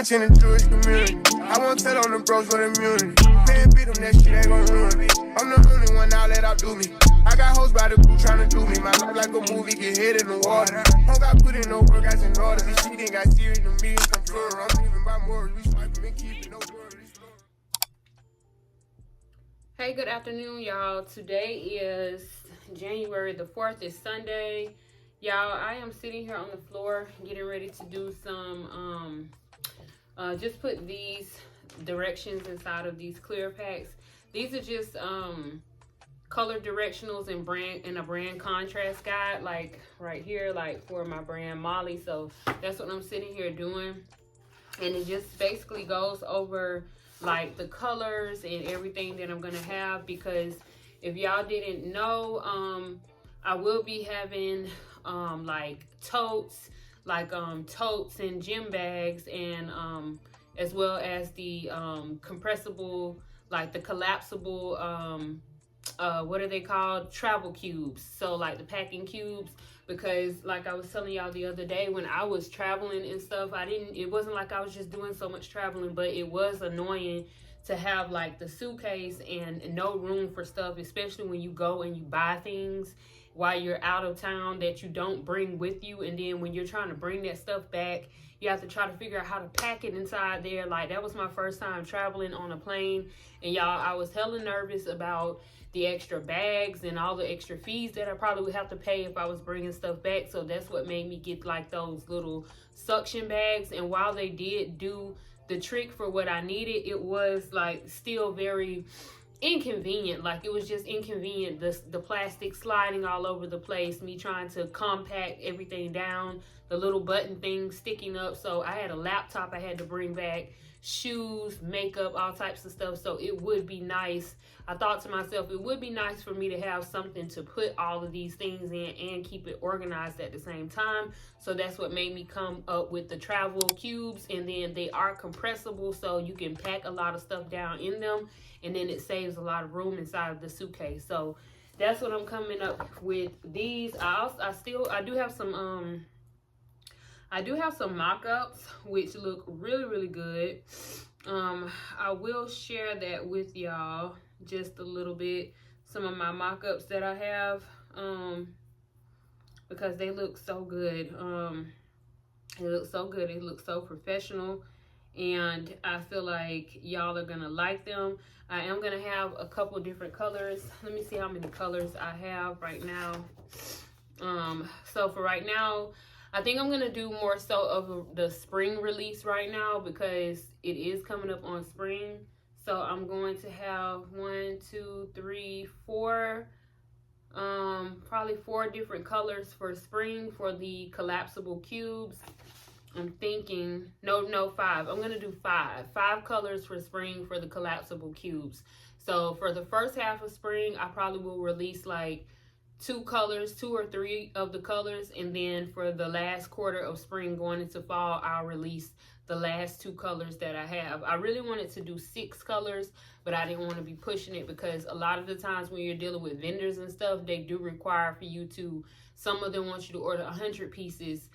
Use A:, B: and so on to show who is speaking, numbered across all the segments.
A: much in the Jewish community. I won't tell on the bros for the immunity. Can't beat them, that shit ain't gon' ruin me. I'm the only one now that outdo me. I got hoes by the crew tryna do me. My life like a movie, get hit in the water. Don't got put in no work, I in order. This shit ain't got serious to me, it's some plural. I'm living by morals, we swiping and keeping no worries.
B: Hey, good afternoon, y'all. Today is January the 4th. It's Sunday. Y'all, I am sitting here on the floor getting ready to do some, just put these directions inside of these clear packs. These are just color directionals and a brand contrast guide, like right here, like for my brand Molly. So that's what I'm sitting here doing. And it just basically goes over like the colors and everything that I'm gonna have, because if y'all didn't know, I will be having like totes and gym bags, and as well as the compressible, like the collapsible, what are they called, travel cubes. So like the packing cubes, because like I was telling y'all the other day, when I was traveling and stuff, it wasn't like I was just doing so much traveling, but it was annoying to have like the suitcase and no room for stuff, especially when you go and you buy things while you're out of town that you don't bring with you. And then when you're trying to bring that stuff back, you have to try to figure out how to pack it inside there. Like, that was my first time traveling on a plane. And y'all, I was hella nervous about the extra bags and all the extra fees that I probably would have to pay if I was bringing stuff back. So that's what made me get like those little suction bags. And while they did do the trick for what I needed, it was like still very inconvenient. Like, it was just inconvenient, the plastic sliding all over the place, me trying to compact everything down, the little button thing sticking up. So I had a laptop I had to bring back, shoes, makeup, all types of stuff. So it would be nice, I thought to myself, it would be nice for me to have something to put all of these things in and keep it organized at the same time. So that's what made me come up with the travel cubes. And then they are compressible, so you can pack a lot of stuff down in them, and then it saves a lot of room inside of the suitcase. So that's what I'm coming up with these. I do have some mock-ups which look really, really good. I will share that with y'all just a little bit, some of my mock-ups that I have, because they look so good. It looks so good, it looks so professional, and I feel like y'all are gonna like them. I am gonna have a couple different colors. Let me see how many colors I have right now. So for right now, I think I'm gonna do more so of the spring release right now, because it is coming up on spring. So I'm going to have 1, 2, 3, 4, probably 4 different colors for spring for the collapsible cubes. I'm thinking, no, 5. I'm gonna do 5 colors for spring for the collapsible cubes. So for the first half of spring, I probably will release like 2 or 3 of the colors, and then for the last quarter of spring going into fall, I'll release the last 2 colors that I have. I really wanted to do 6 colors, but I didn't want to be pushing it, because a lot of the times when you're dealing with vendors and stuff, they do require for you to, some of them want you to order 100 pieces.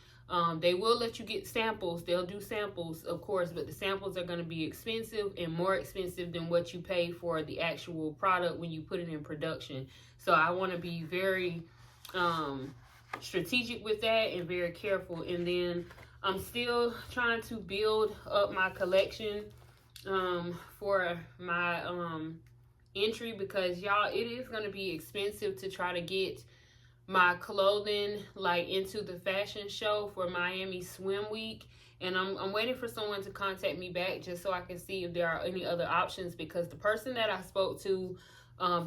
B: They will let you get samples. They'll do samples, of course, but the samples are going to be expensive, and more expensive than what you pay for the actual product when you put it in production. So I want to be very strategic with that and very careful. And then I'm still trying to build up my collection for my entry, because y'all, it is going to be expensive to try to get my clothing like into the fashion show for Miami Swim Week. And I'm waiting for someone to contact me back just so I can see if there are any other options, because the person that I spoke to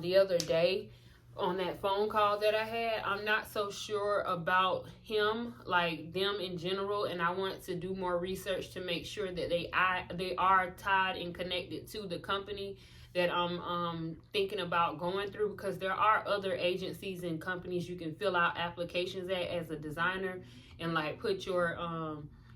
B: the other day on that phone call that I had, I'm not so sure about him, like them in general, and I want to do more research to make sure that they are tied and connected to the company that I'm thinking about going through, because there are other agencies and companies you can fill out applications at as a designer and like put your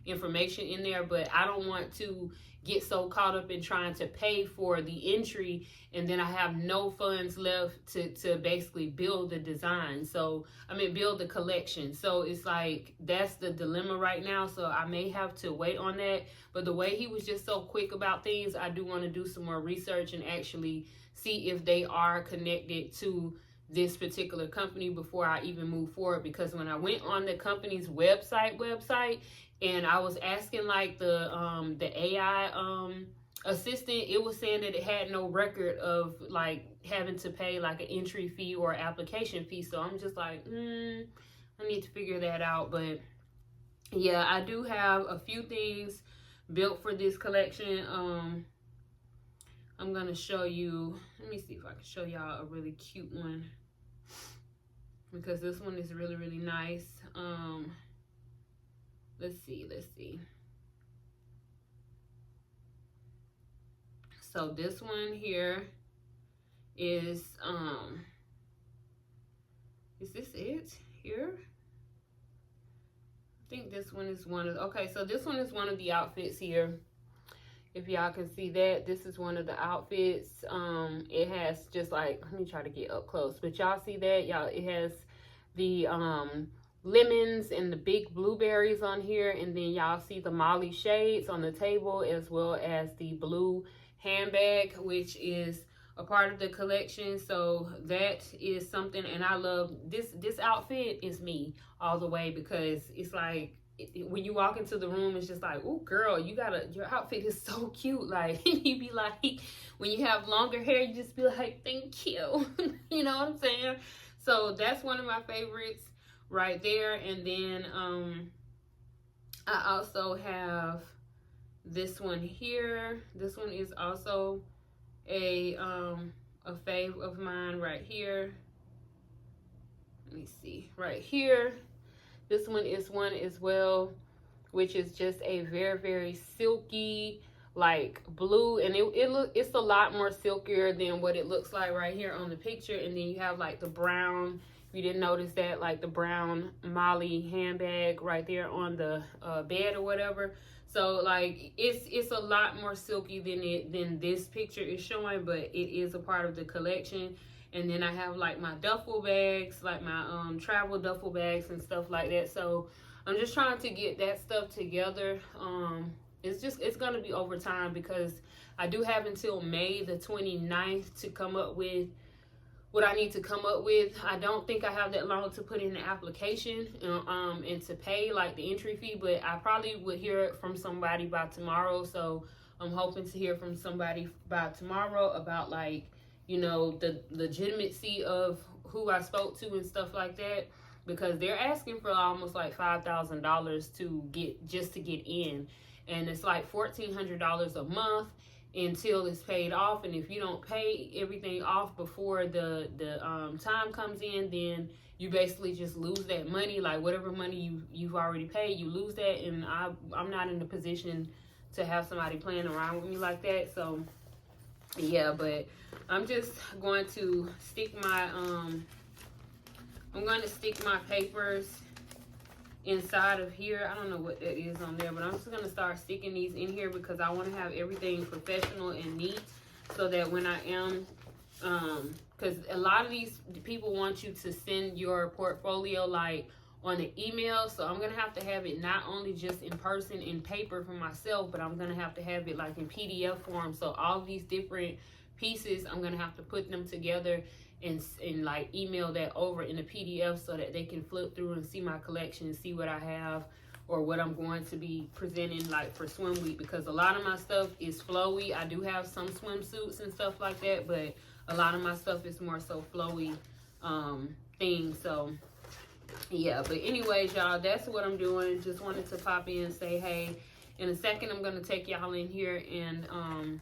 B: information in there. But I don't want to get so caught up in trying to pay for the entry, and then I have no funds left to basically build the design. So I mean build the collection. So it's like that's the dilemma right now. So I may have to wait on that. But the way he was just so quick about things, I do want to do some more research and actually see if they are connected to this particular company before I even move forward. Because when I went on the company's website and I was asking like the AI assistant, it was saying that it had no record of like having to pay like an entry fee or application fee. So I'm just like, I need to figure that out. But yeah, I do have a few things built for this collection. I'm gonna show you, let me see if I can show y'all a really cute one, because this one is really, really nice. Let's see. So this one here is this it here? I think this one is one of, okay, so this one is one of the outfits here. If y'all can see that, this is one of the outfits. It has just like, let me try to get up close, but y'all see that? Y'all, it has the lemons and the big blueberries on here, and then y'all see the Molly shades on the table, as well as the blue handbag, which is a part of the collection. So that is something, and I love this outfit is me all the way, because it's like when you walk into the room, it's just like, oh girl, your outfit is so cute. Like you be like, when you have longer hair, you just be like, thank you. You know what I'm saying? So that's one of my favorites right there. And then I also have this one here. This one is also a fave of mine right here. Let me see, right here. This one is one as well, which is just a very, very silky, like blue, and it's a lot more silkier than what it looks like right here on the picture. And then you have like the brown, if you didn't notice that, like the brown Molly handbag right there on the bed or whatever. So like it's a lot more silky than this picture is showing, but it is a part of the collection. And then I have like my duffel bags, like my travel duffel bags and stuff like that. So I'm just trying to get that stuff together. It's going to be over time, because I do have until May the 29th to come up with what I need to come up with. I don't think I have that long to put in the application and to pay like the entry fee, but I probably would hear it from somebody by tomorrow. So I'm hoping to hear from somebody by tomorrow about like, you know, the legitimacy of who I spoke to and stuff like that, because they're asking for almost like $5,000 to get in, and it's like $1,400 a month until it's paid off. And if you don't pay everything off before the time comes in, then you basically just lose that money. Like whatever money you've already paid, you lose that. And I'm not in the position to have somebody playing around with me like that. So yeah, but I'm just going to stick my papers inside of here. I don't know what that is on there, but I'm just going to start sticking these in here, because I want to have everything professional and neat, so that when I am because a lot of these people want you to send your portfolio like on an email. So I'm gonna have to have it not only just in person in paper for myself, but I'm gonna have to have it like in PDF form. So all these different pieces, I'm gonna have to put them together and like email that over in a PDF, so that they can flip through and see my collection and see what I have or what I'm going to be presenting like for swim week, because a lot of my stuff is flowy. I do have some swimsuits and stuff like that, but a lot of my stuff is more so flowy things. So yeah, but anyways, y'all, that's what I'm doing. Just wanted to pop in and say hey. In a second, I'm gonna take y'all in here and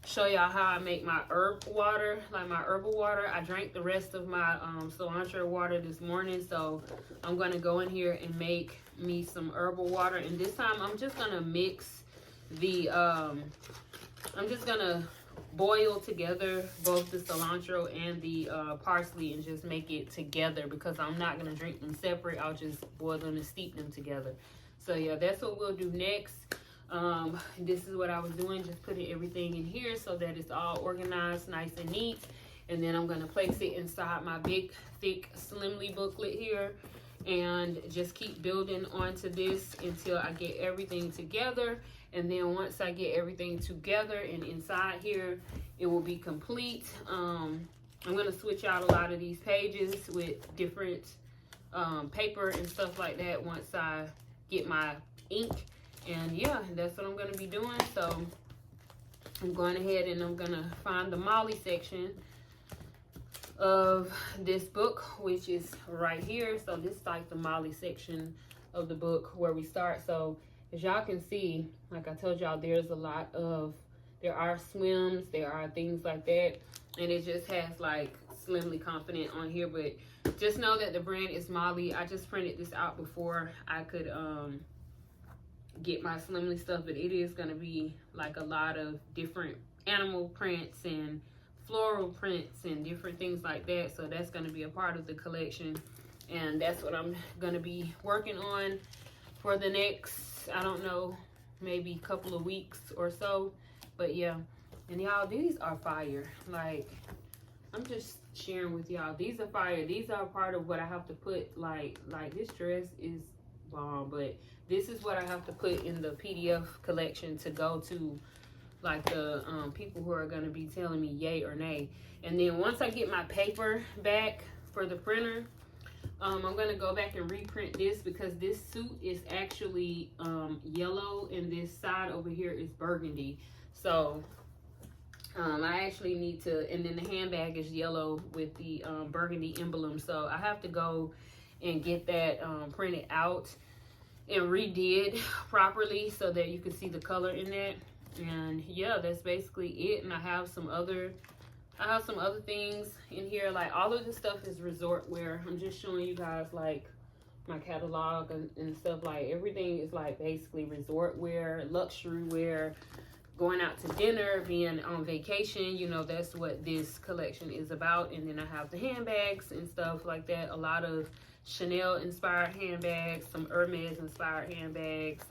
B: show y'all how I make my herb water, like my herbal water. I drank the rest of my cilantro water this morning, so I'm gonna go in here and make me some herbal water. And this time I'm just gonna mix the I'm just gonna boil together both the cilantro and the parsley and just make it together, because I'm not gonna drink them separate. I'll just boil them and steep them together. So yeah, that's what we'll do next. This is what I was doing, just putting everything in here so that it's all organized, nice and neat. And then I'm gonna place it inside my big, thick, slimly booklet here, and just keep building onto this until I get everything together. And then once I get everything together and inside here, it will be complete. I'm gonna switch out a lot of these pages with different paper and stuff like that once I get my ink. And yeah, that's what I'm gonna be doing. So I'm going ahead and I'm gonna find the Molly section of this book, which is right here. So this is like the Molly section of the book where we start. So as y'all can see, like I told y'all, there are swims, there are things like that, and it just has like Slimly Confident on here. But just know that the brand is Molly. I just printed this out before I could get my Slimly stuff, but it is going to be like a lot of different animal prints and floral prints and different things like that. So that's going to be a part of the collection, and that's what I'm going to be working on for the next, I don't know, maybe couple of weeks or so. But yeah, and y'all, these are fire. Like, I'm just sharing with y'all, these are fire. These are part of what I have to put, like this dress is bomb, but this is what I have to put in the PDF collection to go to like the people who are going to be telling me yay or nay. And then once I get my paper back for the printer, I'm going to go back and reprint this, because this suit is actually yellow and this side over here is burgundy. So I actually need to, and then the handbag is yellow with the burgundy emblem. So I have to go and get that printed out and redid properly so that you can see the color in that. And yeah, that's basically it. And I have some other things in here. Like, all of this stuff is resort wear. I'm just showing you guys like my catalog and stuff. Like, everything is like basically resort wear, luxury wear, going out to dinner, being on vacation. You know, that's what this collection is about. And then I have the handbags and stuff like that. A lot of Chanel inspired handbags, some Hermes inspired handbags,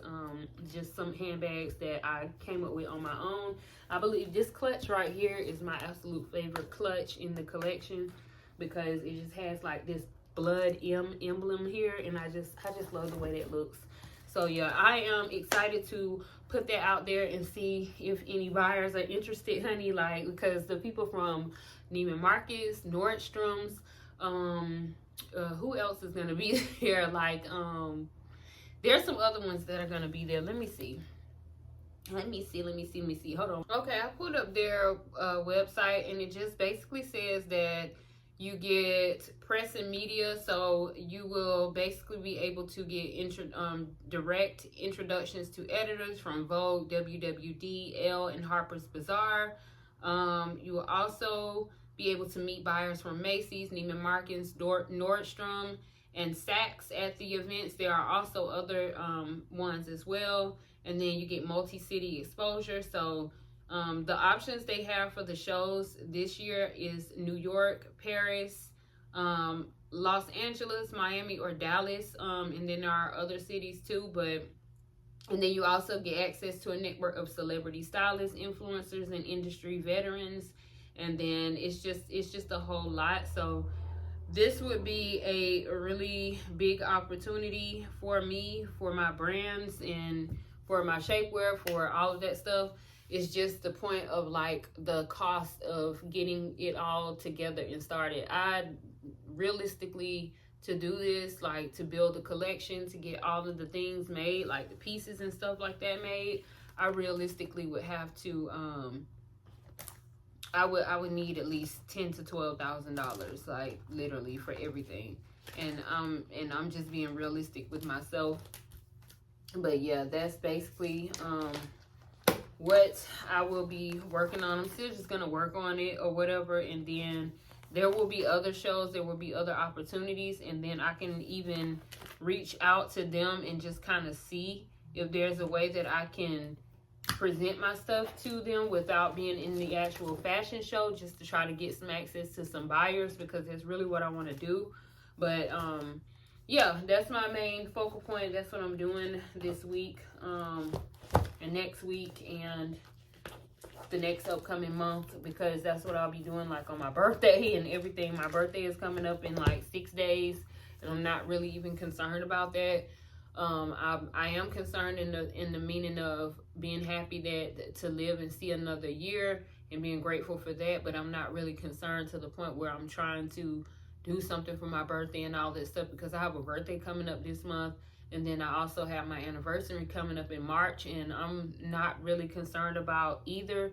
B: just some handbags that I came up with on my own. I believe this clutch right here is my absolute favorite clutch in the collection, because it just has like this blood emblem here, and I just love the way that looks. So yeah, I am excited to put that out there and see if any buyers are interested, honey. Like, because the people from Neiman Marcus, Nordstrom's, who else is gonna be there? Like, there's some other ones that are gonna be there. Let me see. Hold on. Okay, I put up their website, and it just basically says that you get press and media. So you will basically be able to get direct introductions to editors from Vogue, WWD, Elle, and Harper's Bazaar. You will also be able to meet buyers from Macy's, Neiman Marcus, Nordstrom, and Saks at the events. There are also other ones as well. And then you get multi-city exposure. So the options they have for the shows this year is New York, Paris, Los Angeles, Miami, or Dallas. And then there are other cities too. And then you also get access to a network of celebrity stylists, influencers, and industry veterans. And then it's just a whole lot. So this would be a really big opportunity for me, for my brands, and for my shapewear, for all of that stuff. It's just the point of like the cost of getting it all together and started. I realistically, to do this, like to build a collection, to get all of the things made, like the pieces and stuff like that made, I realistically would have to I would need at least $10,000 to $12,000, like literally, for everything. And I'm just being realistic with myself. But yeah, that's basically what I will be working on. I'm still just gonna work on it or whatever, and then there will be other shows, there will be other opportunities, and then I can even reach out to them and just kind of see if there's a way that I can present my stuff to them without being in the actual fashion show, just to try to get some access to some buyers, because that's really what I want to do. But yeah, that's my main focal point. That's what I'm doing this week. next week and the next upcoming month, because that's what I'll be doing like on my birthday and everything. My birthday is coming up in like 6 days, and I'm not really even concerned about that. I am concerned in the meaning of being happy that to live and see another year and being grateful for that, but I'm not really concerned to the point where I'm trying to do something for my birthday and all that stuff, because I have a birthday coming up this month, and then I also have my anniversary coming up in March, and I'm not really concerned about either.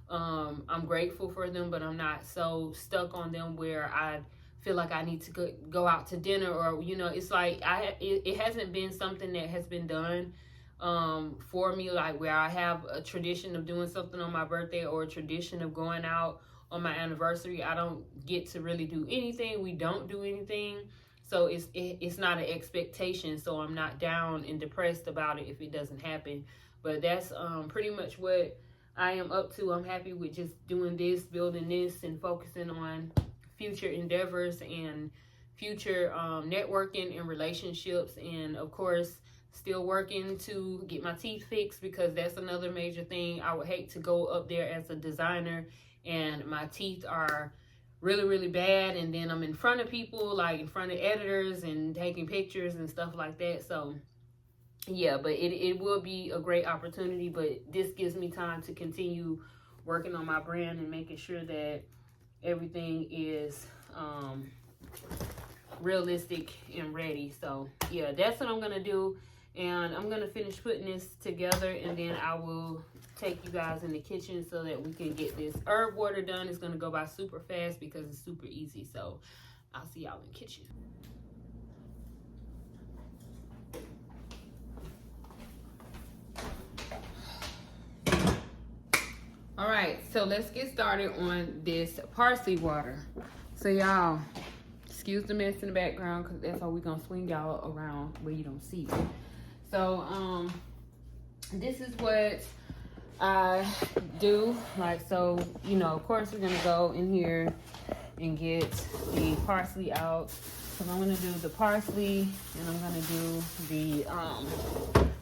B: I'm grateful for them, but I'm not so stuck on them where I feel like I need to go out to dinner, or, you know, it's like it hasn't been something that has been done for me, like where I have a tradition of doing something on my birthday or a tradition of going out on my anniversary. I don't get to really do anything. We don't do anything. So it's not an expectation. So I'm not down and depressed about it if it doesn't happen. But that's pretty much what I am up to. I'm happy with just doing this, building this, and focusing on future endeavors and future networking and relationships. And of course, still working to get my teeth fixed, because that's another major thing. I would hate to go up there as a designer and my teeth are really, really bad, and then I'm in front of people, like in front of editors and taking pictures and stuff like that. So yeah, but it will be a great opportunity, but this gives me time to continue working on my brand and making sure that everything is realistic and ready. So yeah, that's what I'm gonna do, and I'm gonna finish putting this together, and then I will take you guys in the kitchen so that we can get this herb water done. It's gonna go by super fast because it's super easy. So I'll see y'all in the kitchen. All right, so let's get started on this parsley water. So y'all, excuse the mess in the background, because that's how we're gonna swing y'all around where you don't see it. So this is what I do. Like, so, you know, of course we're gonna go in here and get the parsley out. So I'm gonna do the parsley, and I'm gonna do the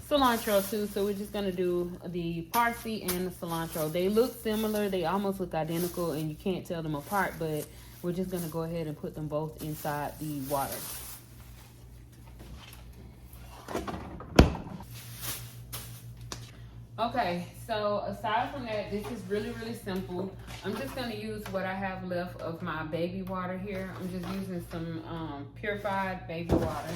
B: cilantro too. So we're just gonna do the parsley and the cilantro. They look similar, they almost look identical, and you can't tell them apart, but we're just gonna go ahead and put them both inside the water. Okay, so aside from that, this is really, really simple. I'm just gonna use what I have left of my baby water here. I'm just using some purified baby water,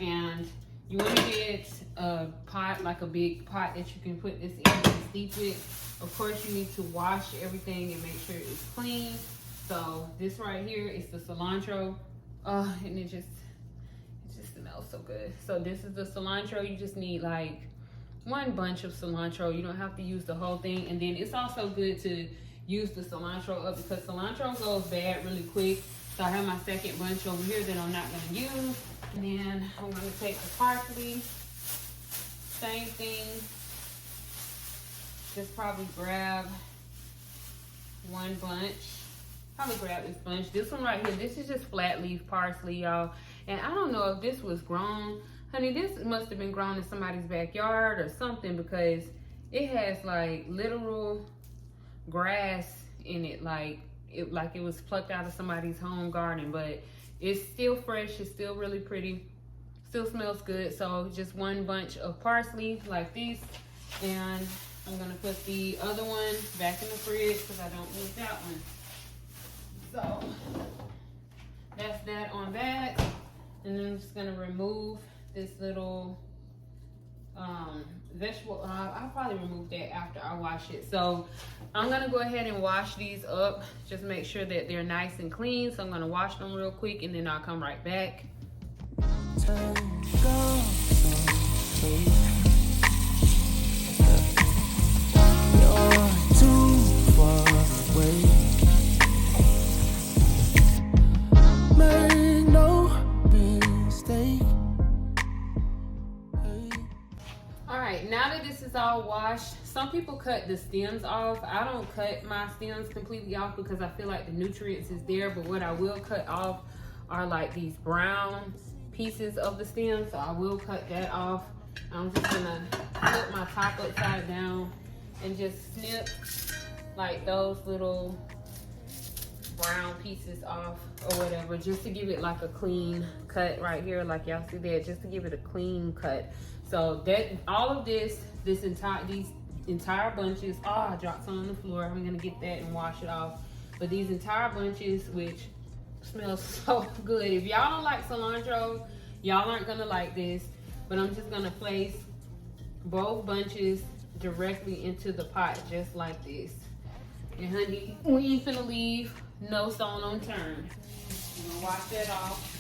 B: and you want to get a pot, like a big pot that you can put this in and steep with. Of course, you need to wash everything and make sure it's clean. So this right here is the cilantro, and it just smells so good. So this is the cilantro. You just need like one bunch of cilantro. You don't have to use the whole thing. And then it's also good to use the cilantro up, because cilantro goes bad really quick. So I have my second bunch over here that I'm not gonna use. And then I'm gonna take the parsley, same thing. Just probably grab one bunch. Probably grab this bunch. This one right here, this is just flat leaf parsley, y'all. And I don't know if this was grown. Honey, this must have been grown in somebody's backyard or something, because it has like literal grass in it, like it was plucked out of somebody's home garden. But it's still fresh, it's still really pretty, still smells good. So just one bunch of parsley like this, and I'm gonna put the other one back in the fridge because I don't need that one. So that's that on that. And then I'm just gonna remove this little vegetable. I'll probably remove that after I wash it. So I'm gonna go ahead and wash these up. Just make sure that they're nice and clean. So I'm gonna wash them real quick, and then I'll come right back. You're too far away. Make no mistake. Alright, now that this is all washed, some people cut the stems off. I don't cut my stems completely off because I feel like the nutrients is there, but what I will cut off are like these brown pieces of the stem, so I will cut that off. I'm just gonna flip my top upside down and just snip like those little brown pieces off or whatever, just to give it like a clean cut right here, like y'all see there, just to give it a clean cut. So that all of these entire bunches, I dropped some on the floor. I'm gonna get that and wash it off. But these entire bunches, which smells so good. If y'all don't like cilantro, y'all aren't gonna like this. But I'm just gonna place both bunches directly into the pot, just like this. And honey, we ain't finna leave no stone unturned. I'm gonna wash that off.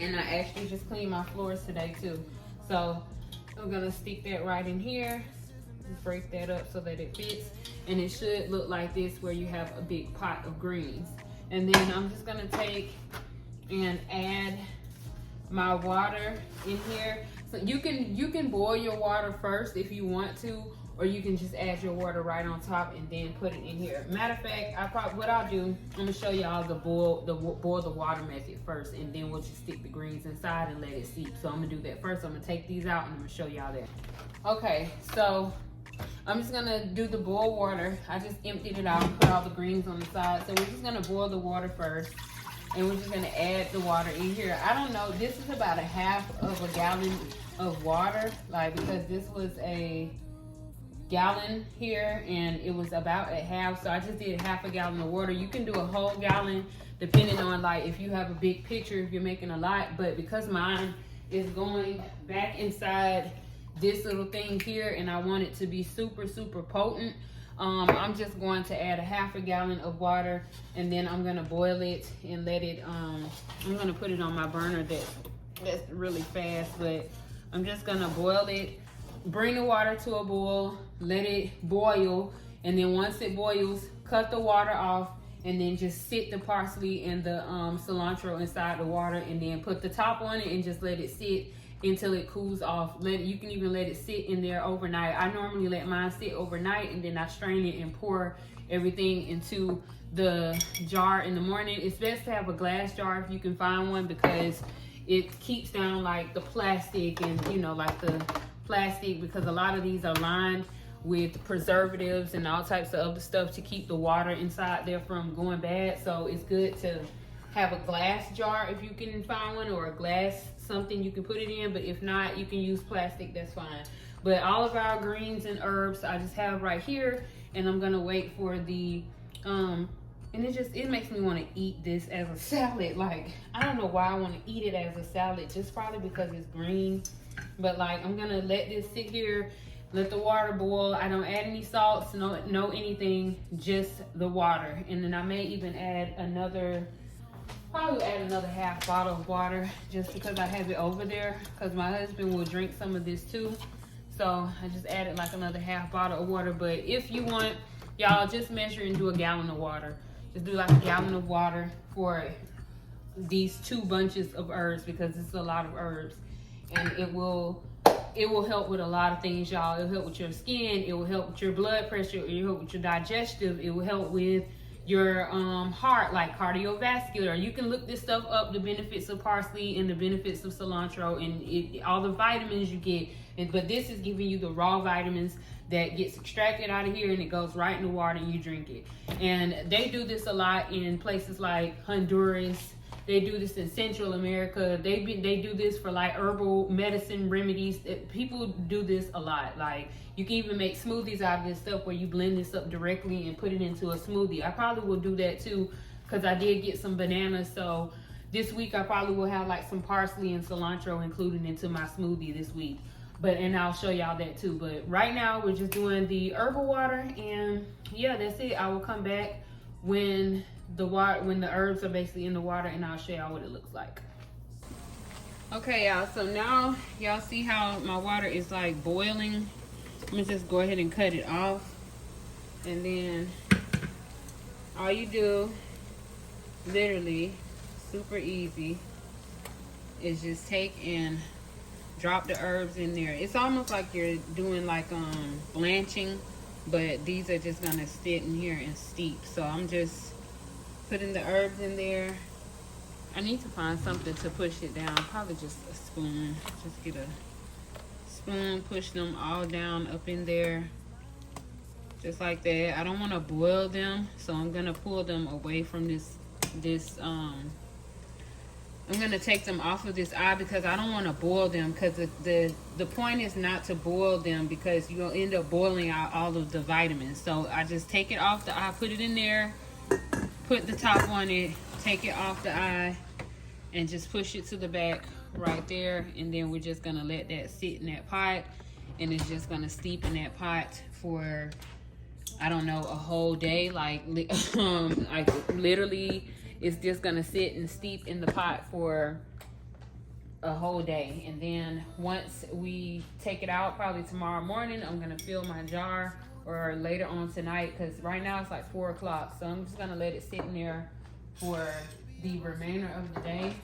B: And I actually just cleaned my floors today too. So I'm gonna stick that right in here. Just break that up so that it fits. And it should look like this, where you have a big pot of greens. And then I'm just gonna take and add my water in here. So you can boil your water first if you want to, or you can just add your water right on top and then put it in here. Matter of fact, what I'll do, I'm gonna show y'all the boil the water method first, and then we'll just stick the greens inside and let it seep. So I'm gonna do that first. I'm gonna take these out and I'm gonna show y'all that. Okay, so I'm just gonna do the boiled water. I just emptied it out and put all the greens on the side. So we're just gonna boil the water first, and we're just gonna add the water in here. I don't know, this is about a half of a gallon of water, like, because this was a gallon here and it was about at half, so I just did half a gallon of water. You can do a whole gallon depending on, like, if you have a big pitcher, if you're making a lot. But because mine is going back inside this little thing here and I want it to be super potent, I'm just going to add a half a gallon of water, and then I'm gonna boil it and let it I'm gonna put it on my burner that's really fast, but I'm just gonna boil it, bring the water to a boil, let it boil, and then once it boils, cut the water off, and then just sit the parsley and the cilantro inside the water, and then put the top on it and just let it sit until it cools off. You can even let it sit in there overnight. I normally let mine sit overnight, and then I strain it and pour everything into the jar in the morning. It's best to have a glass jar if you can find one, because it keeps down like the plastic and, you know, like the plastic, because a lot of these are lined with preservatives and all types of other stuff to keep the water inside there from going bad. So it's good to have a glass jar if you can find one, or a glass something you can put it in. But if not, you can use plastic, that's fine. But all of our greens and herbs I just have right here, and I'm gonna wait for the and it makes me want to eat this as a salad. Like, I don't know why I want to eat it as a salad, just probably because it's green. But like, I'm gonna let this sit here, let the water boil. I don't add any salts, no anything, just the water. And then I may even add probably add another half bottle of water, just because I have it over there, because my husband will drink some of this too. So I just added like another half bottle of water. But if you want, y'all, just measure and do a gallon of water. Just do like a gallon of water for these 2 bunches of herbs, because it's a lot of herbs. And it will help with a lot of things, y'all. It'll help with your skin, it will help with your blood pressure, it will help with your digestive, it will help with your heart, like cardiovascular. You can look this stuff up, the benefits of parsley and the benefits of cilantro, and all the vitamins you get. But this is giving you the raw vitamins that gets extracted out of here, and it goes right in the water and you drink it. And they do this a lot in places like Honduras. They do this in Central America. They do this for like herbal medicine remedies. People do this a lot. Like, you can even make smoothies out of this stuff, where you blend this up directly and put it into a smoothie. I probably will do that too, because I did get some bananas. So this week I probably will have like some parsley and cilantro included into my smoothie this week. And I'll show y'all that too. But right now we're just doing the herbal water, and yeah, that's it. I will come back when the herbs are basically in the water, and I'll show y'all what it looks like. Okay, y'all, so now y'all see how my water is like boiling. I'm gonna just go ahead and cut it off, and then all you do, literally super easy, is just take and drop the herbs in there. It's almost like you're doing like blanching, but these are just gonna sit in here and steep. So I'm just putting the herbs in there, I need to find something to push it down. Probably just a spoon. Just get a spoon, push them all down up in there. Just like that. I don't want to boil them, so I'm gonna pull them away from this I'm gonna take them off of this eye because I don't want to boil them, because the point is not to boil them because you'll end up boiling out all of the vitamins. So I just take it off the eye, put it in there, put the top on it, take it off the eye, and just push it to the back right there. And then we're just gonna let that sit in that pot, and it's just gonna steep in that pot for, I don't know, a whole day. Like literally, it's just gonna sit and steep in the pot for a whole day. And then once we take it out, probably tomorrow morning, I'm gonna fill my jar, or later on tonight, because right now it's like 4 o'clock. So I'm just gonna let it sit in there for the remainder of the day.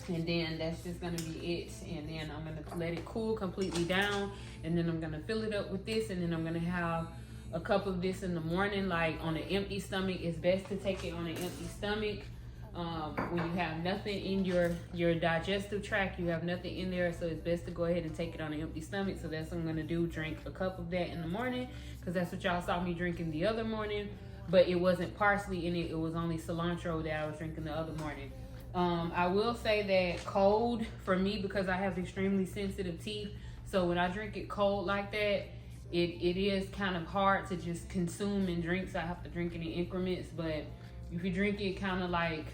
B: And then that's just gonna be it. And then I'm gonna let it cool completely down. And then I'm gonna fill it up with this. And then I'm gonna have a cup of this in the morning, like on an empty stomach. It's best to take it on an empty stomach. When you have nothing in your digestive tract, you have nothing in there, so it's best to go ahead and take it on an empty stomach. So that's what I'm gonna do, drink a cup of that in the morning, because that's what y'all saw me drinking the other morning. But it wasn't parsley in it, it was only cilantro that I was drinking the other morning. I will say that cold, for me, because I have extremely sensitive teeth, so when I drink it cold like that, it is kind of hard to just consume and drink, so I have to drink it in increments. But if you drink it kind of like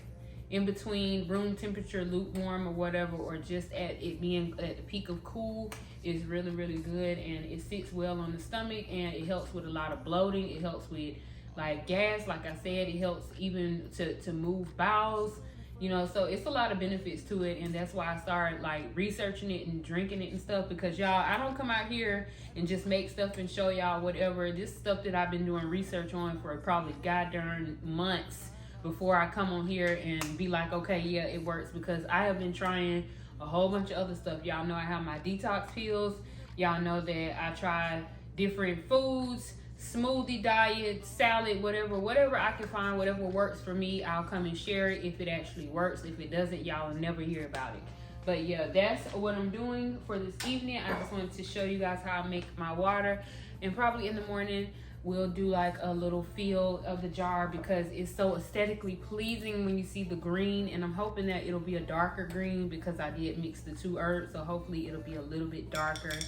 B: in between room temperature, lukewarm or whatever, or just at it being at the peak of cool, is really, really good. And it sits well on the stomach, and it helps with a lot of bloating. It helps with like gas, like I said. It helps even to move bowels, you know. So it's a lot of benefits to it, and that's why I started like researching it and drinking it and stuff. Because y'all, I don't come out here and just make stuff and show y'all whatever. This stuff that I've been doing research on for probably goddamn months before I come on here and be like, okay, yeah, it works. Because I have been trying a whole bunch of other stuff. Y'all know I have my detox pills. Y'all know that I try different foods, smoothie diet, salad, whatever I can find, whatever works for me, I'll come and share it if it actually works. If it doesn't, y'all will never hear about it. But yeah, that's what I'm doing for this evening. I just wanted to show you guys how I make my water. And probably in the morning, we'll do like a little feel of the jar, because it's so aesthetically pleasing when you see the green. And I'm hoping that it'll be a darker green, because I did mix the 2 herbs. So hopefully it'll be a little bit darker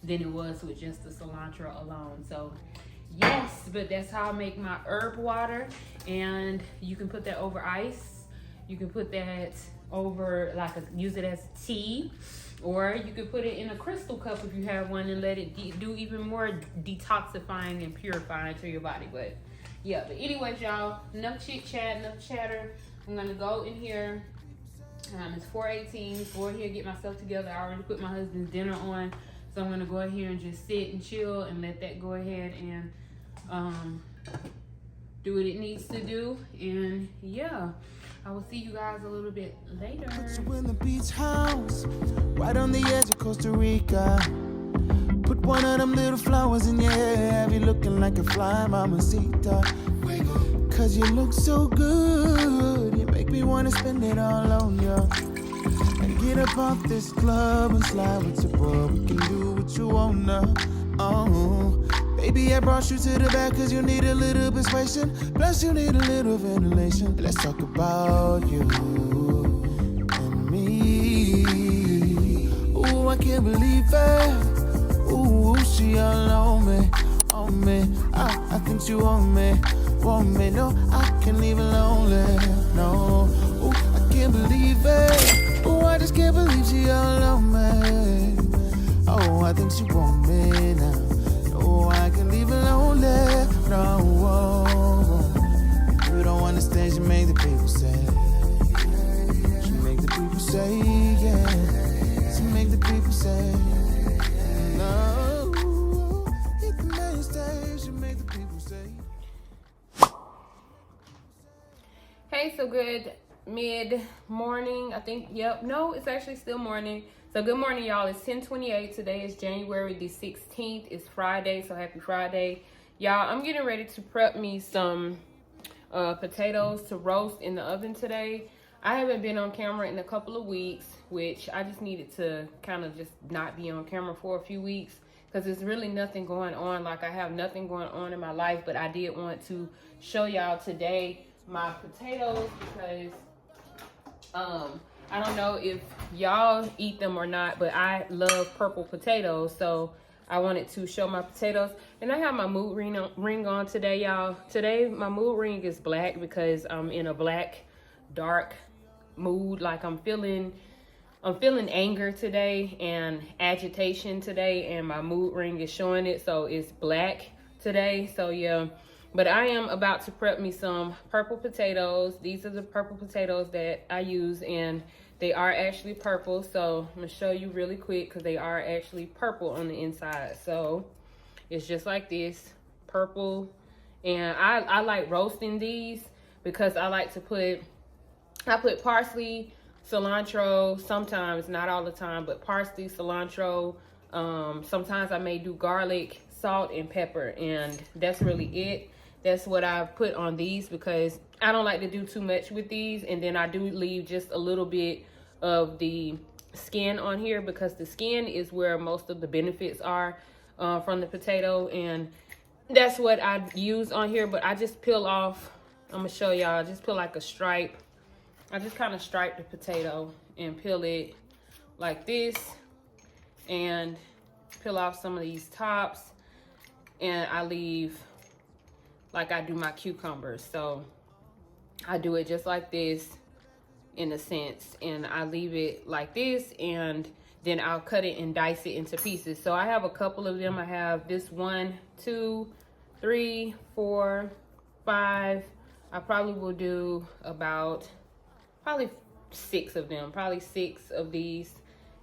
B: than it was with just the cilantro alone. So yes, but that's how I make my herb water. And you can put that over ice. You can put that over, use it as tea. Or you could put it in a crystal cup if you have one, and let it do even more detoxifying and purifying to your body. But yeah, but anyways, y'all, enough chit chat, enough chatter. I'm gonna go in here. It's 4:18. Go in here, get myself together. I already put my husband's dinner on, so I'm gonna go in here and just sit and chill and let that go ahead and do what it needs to do. And yeah, I will see you guys a little bit later.
A: Put you in the beach house, right on the edge of Costa Rica. Put one of them little flowers in your hair, have you looking like a fly mamacita. Cause you look so good, you make me wanna spend it all on you. And get up off this club and slide with your boy, we can do what you wanna. Oh, baby, I brought you to the back cause you need a little persuasion. Plus you need a little ventilation. Let's talk about you and me. Ooh, I can't believe it. Ooh, she all on me, on me. I think you want me, want me. No, I can't leave it lonely, no. Ooh, I can't believe it. Ooh, I just can't believe she all on me. Oh, I think she want me now. Oh, I can leave it lonely. No, you don't understand. She make the people say. She make the people say, yeah. She make the people say, no. Hit the main stage. She make the people say.
B: Hey, so good mid-morning. I think, yep. No, it's actually still morning. So good morning, y'all. It's 10:28. Today is January the 16th. It's Friday, so happy Friday. Y'all, I'm getting ready to prep me some potatoes to roast in the oven today. I haven't been on camera in a couple of weeks, which I just needed to kind of just not be on camera for a few weeks because there's really nothing going on. Like, I have nothing going on in my life, but I did want to show y'all today my potatoes because I don't know if y'all eat them or not, but I love purple potatoes, so I wanted to show my potatoes. And I have my mood ring on today, y'all. Today my mood ring is black because I'm in a black dark mood. Like, I'm feeling anger today and agitation today, and my mood ring is showing it, so it's black today. So yeah, but I am about to prep me some purple potatoes. These are the purple potatoes that I use, and they are actually purple. So I'm gonna show you really quick because they are actually purple on the inside. So it's just like this, purple. And I like roasting these because I like to put parsley, cilantro, sometimes, not all the time, but parsley, cilantro. Sometimes I may do garlic, salt, and pepper, and that's really it. That's what I put on these because I don't like to do too much with these. And then I do leave just a little bit of the skin on here because the skin is where most of the benefits are from the potato. And that's what I use on here. But I just peel off, I'm gonna show y'all, I just peel like a stripe. I just kind of stripe the potato and peel it like this and peel off some of these tops, and I leave like I do my cucumbers. So I do it just like this in a sense, and I leave it like this, and then I'll cut it and dice it into pieces. So I have a couple of them. I have this 1, 2, 3, 4, 5. I probably will do about probably 6 of them, probably 6 of these,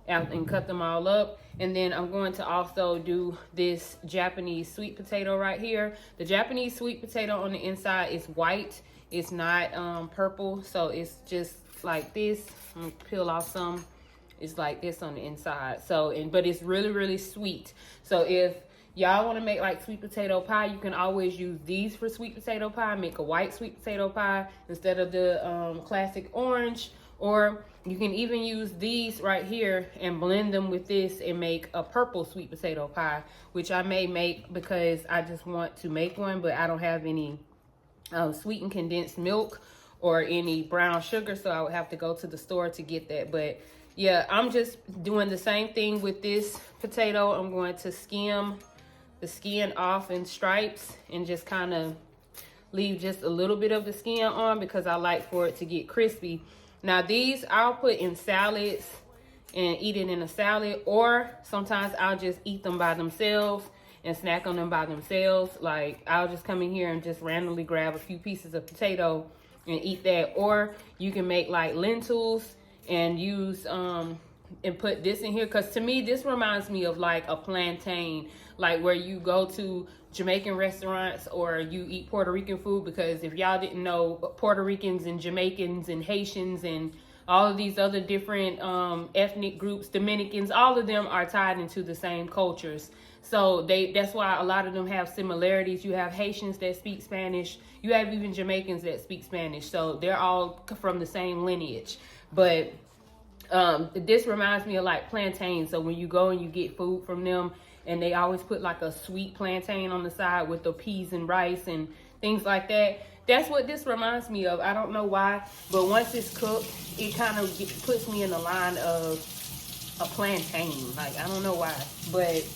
B: and cut them all up. And then I'm going to also do this Japanese sweet potato right here. The Japanese sweet potato on the inside is white. It's not purple, so it's just like this. I'm gonna peel off some. It's like this on the inside. So, but it's really, really sweet. So if y'all want to make like sweet potato pie, you can always use these for sweet potato pie. Make a white sweet potato pie instead of the classic orange. Or you can even use these right here and blend them with this and make a purple sweet potato pie, which I may make because I just want to make one, but I don't have any sweetened condensed milk or any brown sugar, so I would have to go to the store to get that. But yeah, I'm just doing the same thing with this potato. I'm going to skim the skin off in stripes and just kind of leave just a little bit of the skin on because I like for it to get crispy. Now these I'll put in salads and eat it in a salad, or sometimes I'll just eat them by themselves and snack on them by themselves. Like, I'll just come in here and just randomly grab a few pieces of potato and eat that. Or you can make like lentils and use and put this in here, because to me this reminds me of like a plantain, like where you go to Jamaican restaurants or you eat Puerto Rican food. Because if y'all didn't know, Puerto Ricans and Jamaicans and Haitians and all of these other different ethnic groups, Dominicans, all of them are tied into the same cultures. So that's why a lot of them have similarities. You have Haitians that speak Spanish. You have even Jamaicans that speak Spanish. So they're all from the same lineage. But this reminds me of like plantains. So when you go and you get food from them, and they always put like a sweet plantain on the side with the peas and rice and things like that. That's what this reminds me of. I don't know why, but once it's cooked, it kind of puts me in the line of a plantain. Like, I don't know why, but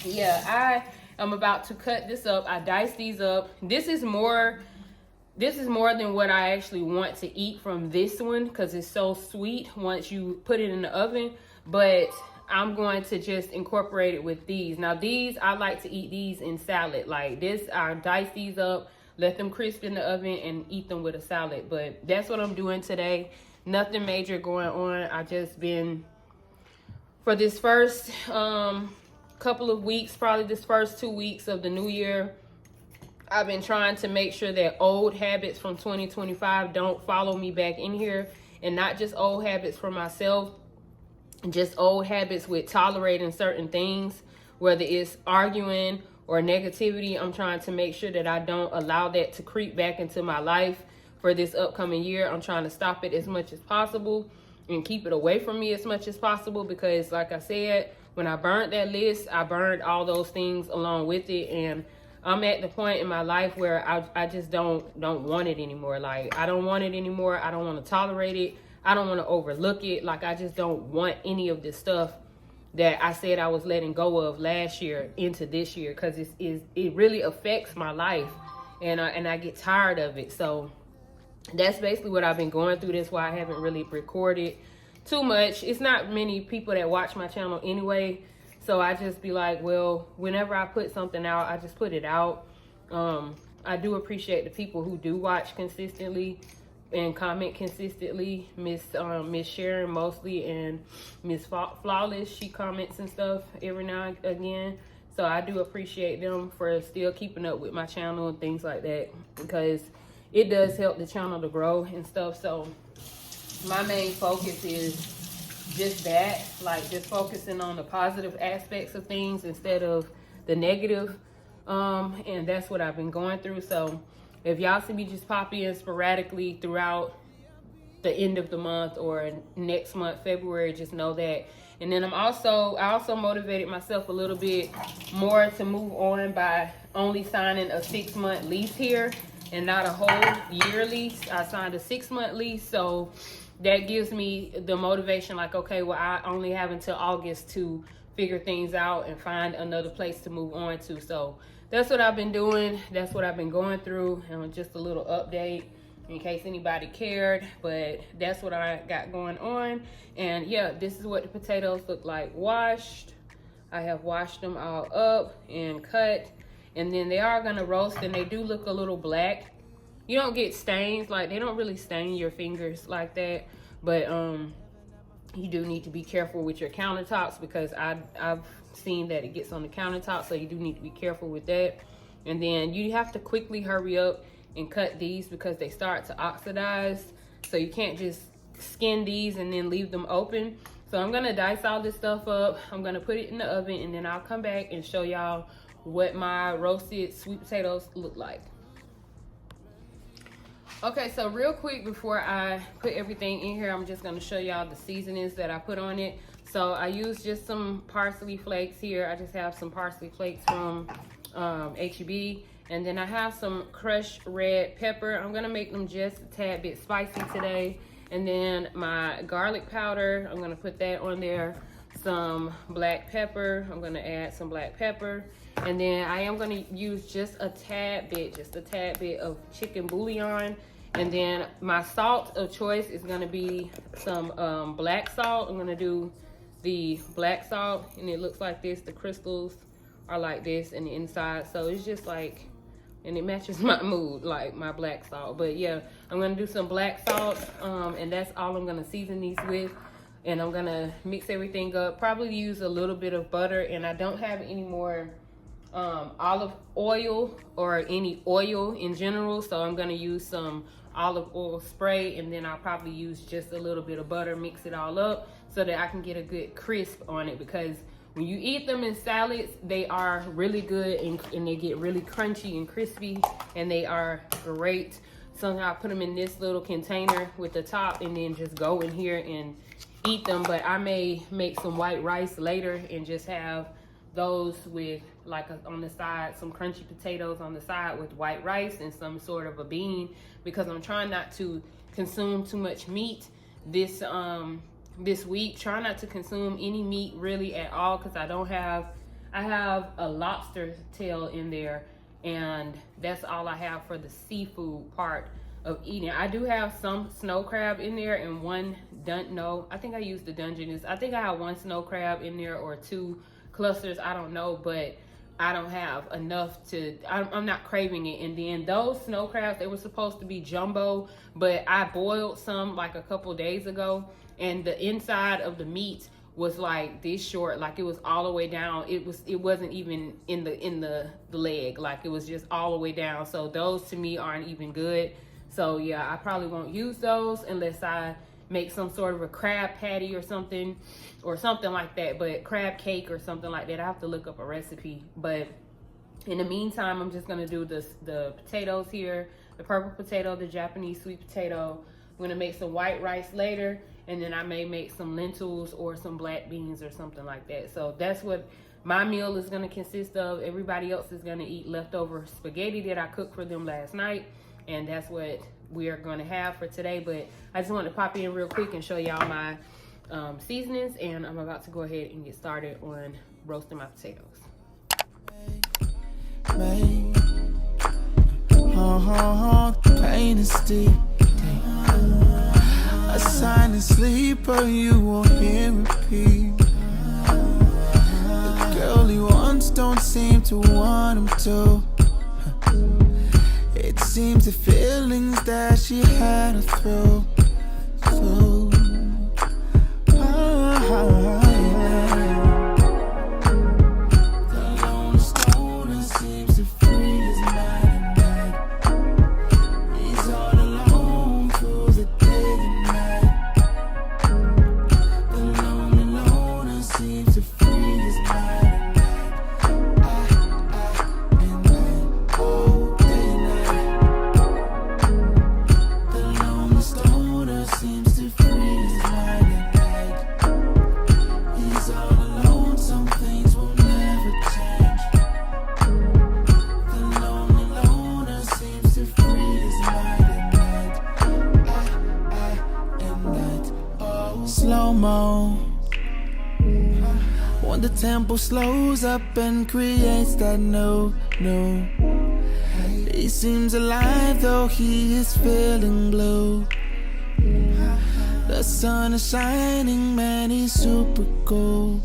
B: yeah, I am about to cut this up. I dice these up. This is more than what I actually want to eat from this one because it's so sweet once you put it in the oven. But I'm going to just incorporate it with these. Now these, I like to eat these in salad. Like this, I dice these up, let them crisp in the oven, and eat them with a salad. But that's what I'm doing today. Nothing major going on. I just been, for this first couple of weeks, probably this first 2 weeks of the new year, I've been trying to make sure that old habits from 2025 don't follow me back in here. And not just old habits for myself, just old habits with tolerating certain things, whether it's arguing or negativity. I'm trying to make sure that I don't allow that to creep back into my life for this upcoming year. I'm trying to stop it as much as possible and keep it away from me as much as possible, because like I said, when I burned that list, I burned all those things along with it, and I'm at the point in my life where I just don't want it anymore. Like, I don't want it anymore. I don't want to tolerate it. I don't want to overlook it. Like, I just don't want any of this stuff that I said I was letting go of last year into this year, because it really affects my life, and I get tired of it. So that's basically what I've been going through. That's why I haven't really recorded too much. It's not many people that watch my channel anyway, so I just be like, well, whenever I put something out, I just put it out. I do appreciate the people who do watch consistently and comment consistently. Miss Sharon mostly, and Miss Flawless, she comments and stuff every now and again. So I do appreciate them for still keeping up with my channel and things like that, because it does help the channel to grow and stuff. So my main focus is just that, like just focusing on the positive aspects of things instead of the negative. And that's what I've been going through. So if y'all see me just pop in sporadically throughout the end of the month or next month, February, just know that. And then I also motivated myself a little bit more to move on by only signing a 6-month lease here and not a whole year lease. I signed a 6-month lease, so that gives me the motivation, like, okay, well, I only have until August to figure things out and find another place to move on to. So that's what I've been doing. That's what I've been going through, and just a little update in case anybody cared. But that's what I got going on. And yeah, this is what the potatoes look like washed. I have washed them all up and cut, and then they are gonna roast, and they do look a little black. You don't get stains, like they don't really stain your fingers like that, but you do need to be careful with your countertops, because I've seen that it gets on the countertop, so you do need to be careful with that. And then you have to quickly hurry up and cut these, because they start to oxidize, so you can't just skin these and then leave them open. So I'm gonna dice all this stuff up, I'm gonna put it in the oven, and then I'll come back and show y'all what my roasted sweet potatoes look like. Okay, so real quick before I put everything in here, I'm just gonna show y'all the seasonings that I put on it. So I used just some parsley flakes here. I just have some parsley flakes from HEB. And then I have some crushed red pepper. I'm gonna make them just a tad bit spicy today. And then my garlic powder, I'm gonna put that on there. Some black pepper, I'm gonna add some black pepper. And then I am gonna use just a tad bit of chicken bouillon. And then my salt of choice is gonna be some black salt. I'm gonna do the black salt, and it looks like this. The crystals are like this in the inside. So it's just like, and it matches my mood, like my black salt. But yeah, I'm gonna do some black salt, and that's all I'm gonna season these with. And I'm gonna mix everything up, probably use a little bit of butter, and I don't have any more olive oil or any oil in general, so I'm gonna use some olive oil spray, and then I'll probably use just a little bit of butter, mix it all up so that I can get a good crisp on it, because when you eat them in salads, they are really good, and they get really crunchy and crispy, and they are great. So I put them in this little container with the top, and then just go in here and eat them. But I may make some white rice later and just have those with, like, on the side, some crunchy potatoes on the side with white rice and some sort of a bean, because I'm trying not to consume too much meat this week. Try not to consume any meat really at all, because I have a lobster tail in there, and that's all I have for the seafood part of eating. I do have some snow crab in there, and I think I used the Dungeness. I think I have one snow crab in there or two clusters, I don't know, but I don't have enough I'm not craving it. And then those snow crabs, they were supposed to be jumbo, but I boiled some like a couple days ago, and the inside of the meat was like this short, like it was all the way down. It wasn't even in the leg, like it was just all the way down. So those to me aren't even good. So yeah, I probably won't use those unless I make some sort of a crab patty or something like that, but crab cake or something like that. I have to look up a recipe. But in the meantime, I'm just gonna do the potatoes here. the purple potato, the Japanese sweet potato. I'm gonna make some white rice later, and then I may make some lentils or some black beans or something like that. So that's what my meal is gonna consist of. Everybody else is gonna eat leftover spaghetti that I cooked for them last night, and that's what we are gonna have for today. But I just wanted to pop in real quick and show y'all my seasonings, and I'm about to go ahead and get started on roasting my potatoes.
A: Pain is deep. A silent sleeper, you won't hear repeat. The girl he wants don't seem to want him to. It seems the feelings that she had her through. So, the lonely stoner seems to free his mind at night. He's all alone through the day and night. The lonely loner seems to free his mind at night. And night, oh, day and night. The lonely stoner seems to free his mind at night. He's all alone, some things will never change. The lonely loner seems to free his mind at night. At night, oh. Slow-mo. When the tempo slows up and creates that no. He seems alive though he is feeling blue. The sun is shining, man, he's super cool.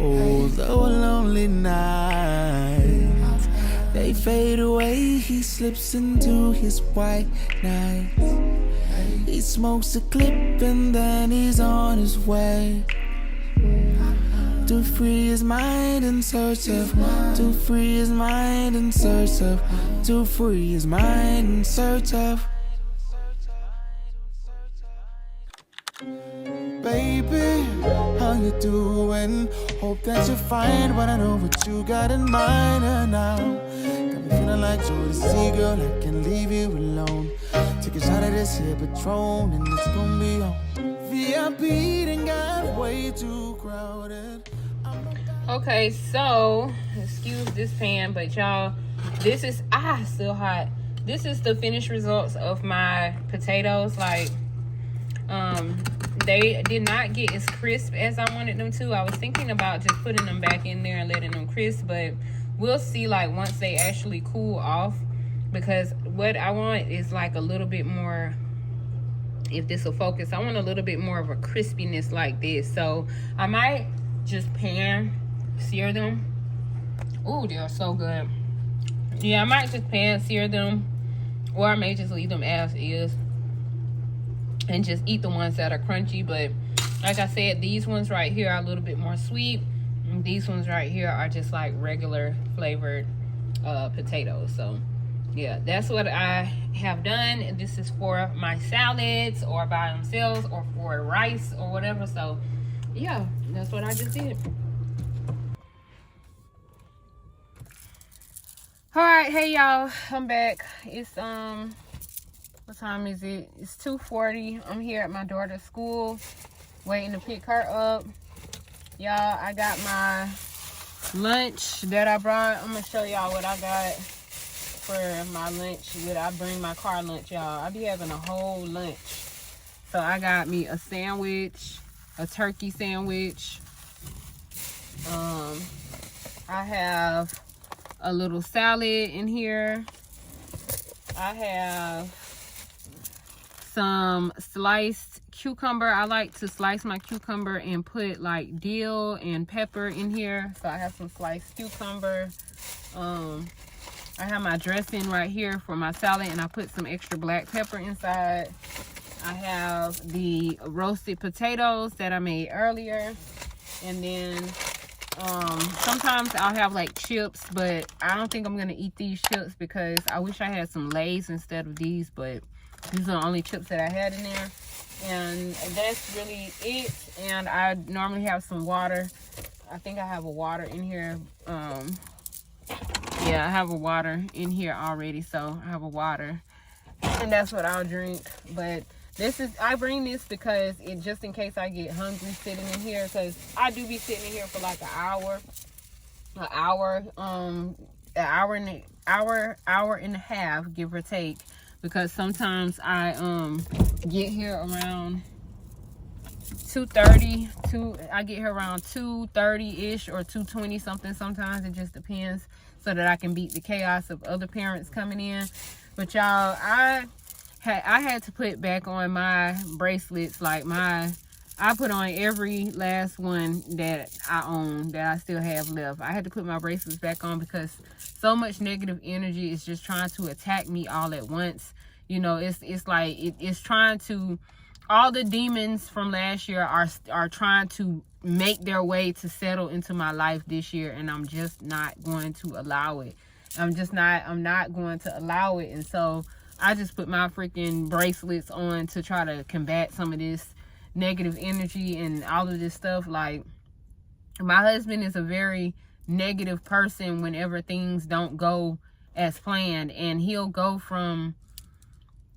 A: Although a lonely night, they fade away, he slips into his white nights. He smokes a clip and then he's on his way to free his mind in search of, to free his mind in search of, to free his mind in search of. Baby, how you doing? Hope that you're fine, but I know what you got in mind now. Got me feeling like you're the seagull, I can't leave you alone. Take a shot of this here Patron, and it's gonna be on. VIP done got way too crowded.
B: Okay, so excuse this pan, but y'all, this is still hot. This is the finished results of my potatoes. Like, they did not get as crisp as I wanted them to. I was thinking about just putting them back in there and letting them crisp, but we'll see like once they actually cool off, because what I want is like a little bit more, if this will focus, I want a little bit more of a crispiness like this. So I might just pan sear them. Ooh, they are so good. Yeah, I might just pan sear them, or I may just leave them as is and just eat the ones that are crunchy. But like I said, these ones right here are a little bit more sweet, and these ones right here are just like regular flavored potatoes. So yeah, that's what I have done. This is for my salads or by themselves or for rice or whatever. So yeah, that's what I just did. All right, hey y'all, I'm back. It's what time is it? It's 2:40. I'm here at my daughter's school waiting to pick her up. Y'all, I got my lunch that I brought. I'm gonna show y'all what I got for my lunch. I bring my car lunch, y'all. I be having a whole lunch. So I got me a sandwich, a turkey sandwich. I have a little salad in here. I have some sliced cucumber. I like to slice my cucumber and put like dill and pepper in here. So I have some sliced cucumber. I have my dressing right here for my salad, and I put some extra black pepper inside. I have the roasted potatoes that I made earlier, and then sometimes I'll have like chips, but I don't think I'm gonna eat these chips because I wish I had some Lay's instead of these, but these are the only chips that I had in there. And that's really it. And I normally have some water. I think I have a water in here. yeah, I have a water in here already, so I have a water, and that's what I'll drink. But I bring this because it, just in case I get hungry sitting in here, because I do be sitting in here for like an hour and a half, give or take, because sometimes I get here around 2:30. I get here around 2:30-ish or 2:20 something. Sometimes it just depends, so that I can beat the chaos of other parents coming in. But y'all, I had to put back on my bracelets. Like I put on every last one that I own, that I still have left. I had to put my bracelets back on because so much negative energy is just trying to attack me all at once. You know, it's like it's trying to, all the demons from last year are trying to make their way to settle into my life this year, and I'm just not going to allow it. I'm not going to allow it. And so I just put my freaking bracelets on to try to combat some of this negative energy and all of this stuff. Like, my husband is a very negative person whenever things don't go as planned, and he'll go from,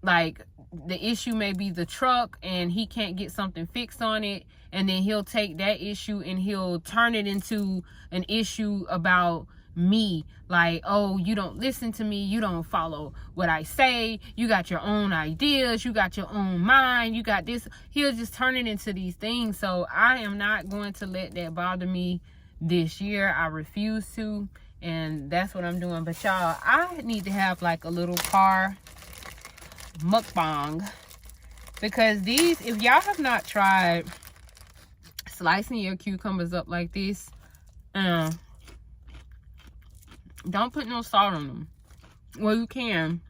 B: like, the issue may be the truck and he can't get something fixed on it, and then he'll take that issue and he'll turn it into an issue about me. Like, oh, you don't listen to me, you don't follow what I say, you got your own ideas, you got your own mind, you got this. He'll just turn it into these things. So I am not going to let that bother me this year. I refuse to, and that's what I'm doing. But y'all, I need to have like a little car mukbang, because these, if y'all have not tried slicing your cucumbers up like this, don't put no salt on them. Well, you can,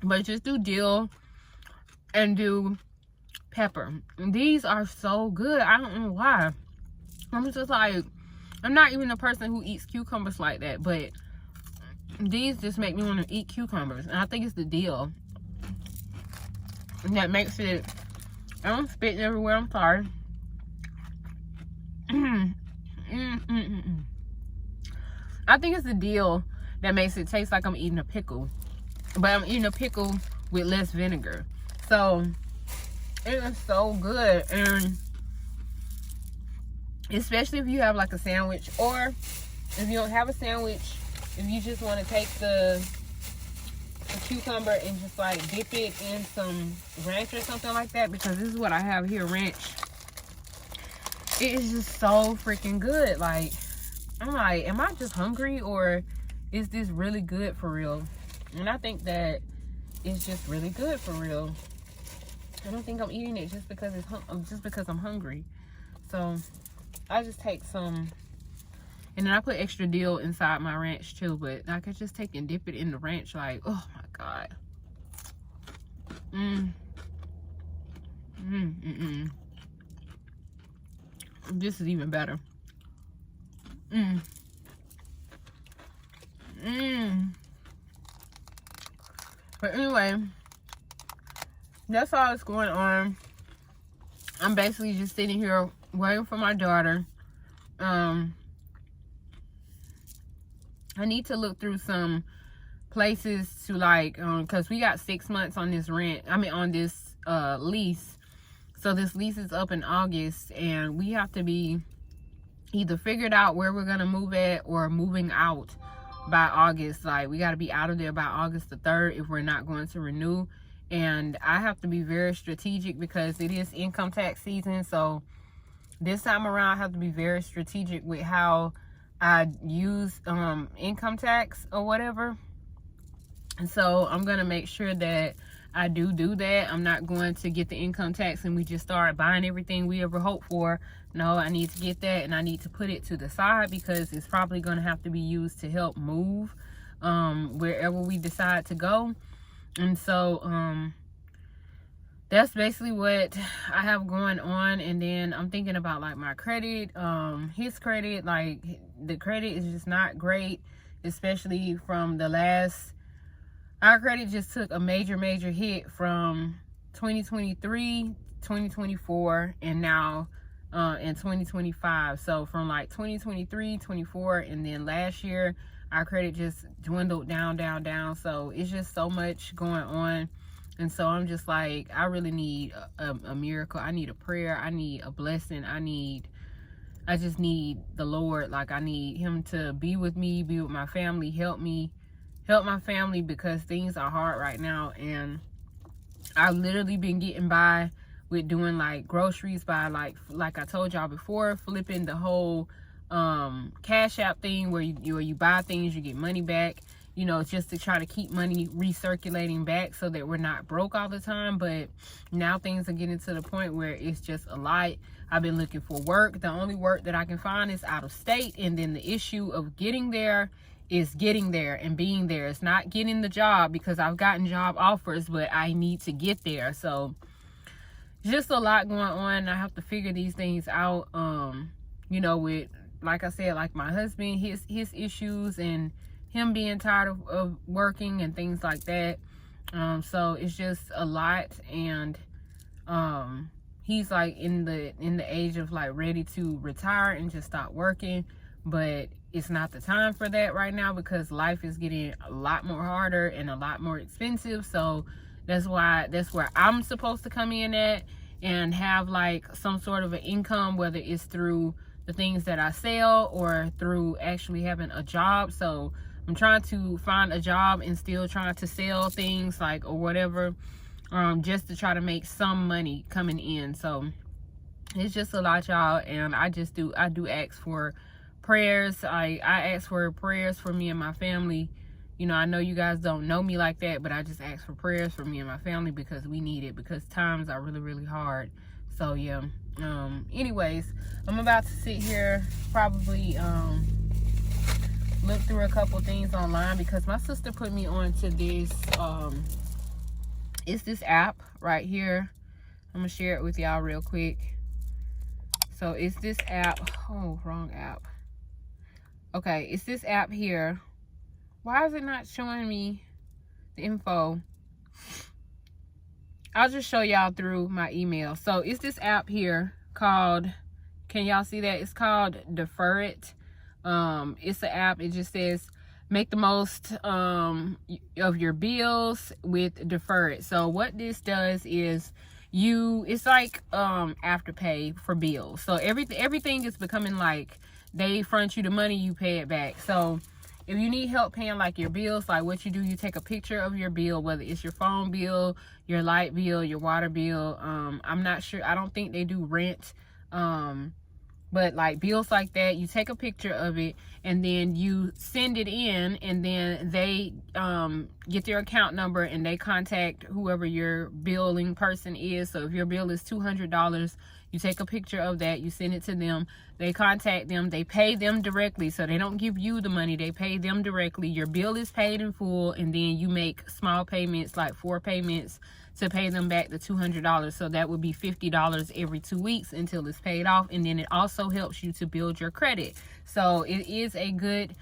B: but just do dill and do pepper. And these are so good. I don't know why. I'm just like, I'm not even a person who eats cucumbers like that, but these just make me want to eat cucumbers. And I think it's the dill that makes it. I'm spitting everywhere, I'm sorry. I think it's the dill that makes it taste like I'm eating a pickle, but I'm eating a pickle with less vinegar. So it is so good. And especially if you have like a sandwich, or if you don't have a sandwich, if you just want to take the cucumber and just like dip it in some ranch or something like that, because this is what I have here, ranch. It is just so freaking good. Like, I'm like, am I just hungry, or is this really good for real? And I think that it's just really good for real. I don't think I'm eating it just because I'm hungry. So I just take some, and then I put extra dill inside my ranch too. But I could just take and dip it in the ranch. Like, oh my god. This is even better. But anyway, that's all that's going on. I'm basically just sitting here waiting for my daughter. I need to look through some places to, like, because we got 6 months on this on this lease. So this lease is up in August, and we have to be either figured out where we're gonna move at or moving out by August. Like, we got to be out of there by August the 3rd if we're not going to renew. And I have to be very strategic because it is income tax season. So this time around, I have to be very strategic with how I use income tax or whatever. And so I'm gonna make sure that I do that. I'm not going to get the income tax and we just start buying everything we ever hoped for. No, I need to get that, and I need to put it to the side because it's probably going to have to be used to help move wherever we decide to go. And so that's basically what I have going on. And then I'm thinking about like my credit, his credit. Like, the credit is just not great, especially from the last. Our credit just took a major hit from 2023, 2024, and now in 2025. So from like 2023, 24, and then last year, our credit just dwindled down. So it's just so much going on. And so I'm just like, I really need a miracle. I need a prayer. I need a blessing. I just need the Lord. Like, I need him to be with me, be with my family, help my family, because things are hard right now. And I've literally been getting by with doing like groceries by like I told y'all before, flipping the whole Cash App thing where you buy things, you get money back, you know, just to try to keep money recirculating back so that we're not broke all the time. But now things are getting to the point where it's just a lot. I've been looking for work. The only work that I can find is out of state, and then the issue of getting there is getting there and being there. It's not getting the job, because I've gotten job offers, but I need to get there. So just a lot going on. I have to figure these things out, you know, with, like I said, like my husband, his issues, and him being tired of working and things like that. So it's just a lot. And he's like in the age of like ready to retire and just stop working, but it's not the time for that right now, because life is getting a lot more harder and a lot more expensive. So that's where I'm supposed to come in at and have like some sort of an income, whether it's through the things that I sell or through actually having a job. So I'm trying to find a job and still trying to sell things, like, or whatever, just to try to make some money coming in. So it's just a lot, y'all. And I do ask for prayers. I ask for prayers for me and my family. You know, I know you guys don't know me like that, but I just ask for prayers for me and my family, because we need it, because times are really, really hard. So yeah. Anyways, I'm about to sit here, probably look through a couple things online, because my sister put me on to this it's this app right here. I'm gonna share it with y'all real quick. So it's this app. Oh, wrong app. Okay, it's this app here. Why is it not showing me the info? I'll just show y'all through my email. So it's this app here called, can y'all see that? It's called Defer It. It's an app. It just says make the most of your bills with Defer It. So what this does is it's like Afterpay for bills. So everything is becoming like they front you the money, you pay it back. So if you need help paying like your bills, like what you do, you take a picture of your bill, whether it's your phone bill, your light bill, your water bill. I'm not sure. I don't think they do rent. But like bills like that, you take a picture of it and then you send it in, and then they get their account number and they contact whoever your billing person is. So if your bill is $200, you take a picture of that, you send it to them, they contact them, they pay them directly. So they don't give you the money, they pay them directly. Your bill is paid in full, and then you make small payments, like 4 payments, to pay them back the $200. So that would be $50 every 2 weeks until it's paid off. And then it also helps you to build your credit. So it is a good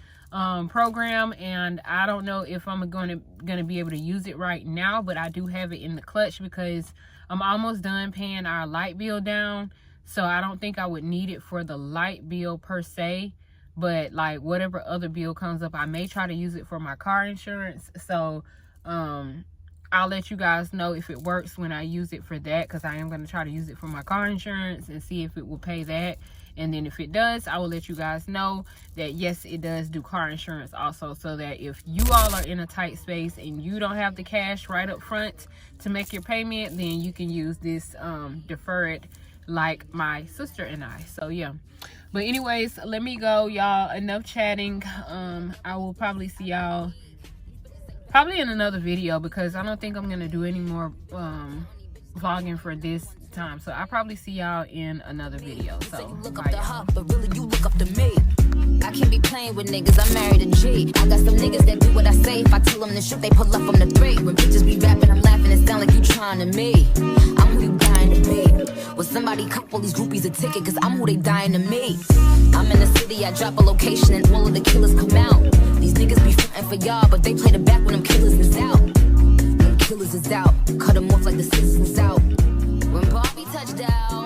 B: program, and I don't know if I'm gonna be able to use it right now, but I do have it in the clutch, because I'm almost done paying our light bill down. So I don't think I would need it for the light bill per se, but like whatever other bill comes up, I may try to use it for my car insurance. So I'll let you guys know if it works when I use it for that, because I am going to try to use it for my car insurance and see if it will pay that. And then if it does, I will let you guys know that yes, it does do car insurance also, so that if you all are in a tight space and you don't have the cash right up front to make your payment, then you can use this Defer It, like my sister and I. So yeah. But anyways, let me go, y'all. Enough chatting. I will probably see y'all probably in another video, because I don't think I'm gonna do any more vlogging for this time. So I'll probably see y'all in another video. So
C: look up the hub, but really you look up to me. I can't be playing with niggas, I'm married a G. I got some niggas that do what I say. If I tell them to shoot, they pull up from the 3. When bitches be rapping, I'm laughing, it sound like you trying to me. I'm who you dying to be. Well, somebody couple these groupies a ticket, cause I'm who they dying to meet. I'm in the city, I drop a location and all of the killers come out. These niggas be frontin' for y'all, but they play the back when them killers is out. When killers is out, cut them off like the scissors is out. When Bobby touched down.